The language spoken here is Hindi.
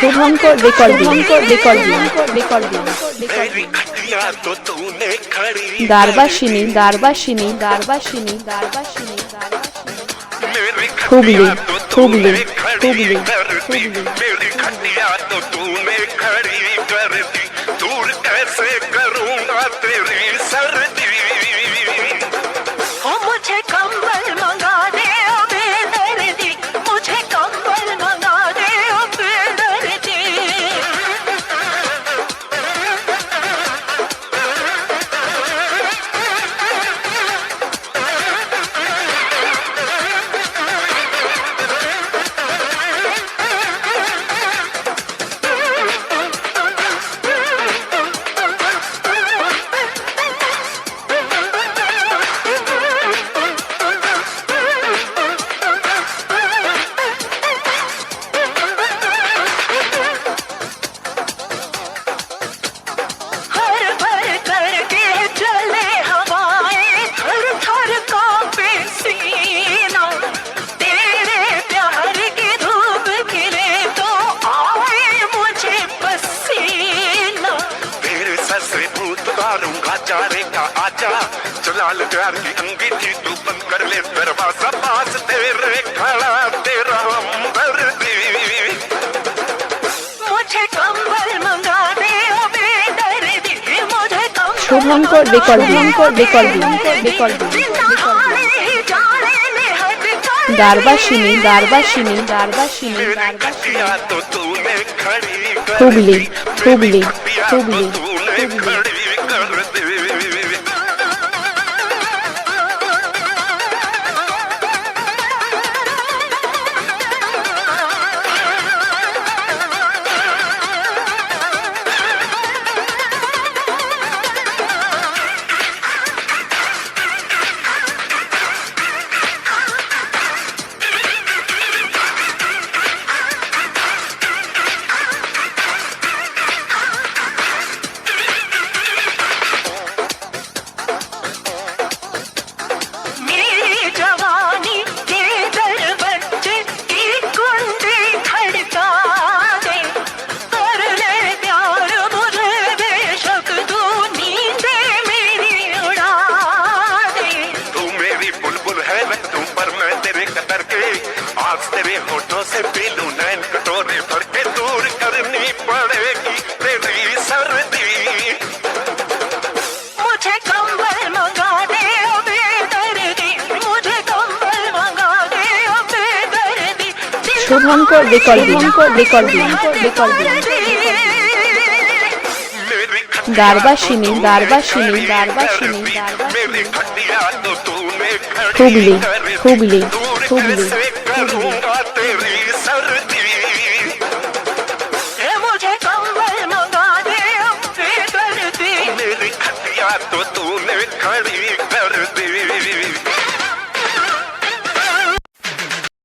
शुभंकर रिकॉर्डिंग दारबाशिनी हुगली मेरी खटिया तो तूने खड़ी कर दी, दूर कैसे करूंगा तेरी सर्दी। मुझे कंबल मंगा दे ओ बेदर्दी, मुझे कंबल मंगा दे ओ बेदर्दी। चारे का आजा जलाल प्यार की अंगीठी तू बंद कर ले दरवाजा, पास तेरे खड़ा तेरा हमदर्दी। मुझे कंबल मंगा दे ओ बेदर्दी, मुझे कंबल शुभंकर रिकॉर्डिंग दारबाशिनी तो तूने खड़ी हुगली तूने खड़ी कर दी। तेरे होठों से पी लूं नैन कटोरे भर के, दूर करनी पड़ेगी तेरी सर्दी। मुझे कंबल मंगा दे ओ बेदर्दी, मुझे कंबल मंगा दे ओ बेदर्दी। शुभंकर रिकॉर्डिंग दारबाशिनी मेरी खटिया तो तूने हुगली करूंगा तेरी सर्दी। मुझे कंबल मंगा दे ओ बेदर्दी, मेरी खटिया तो तूने खड़ी कर दी।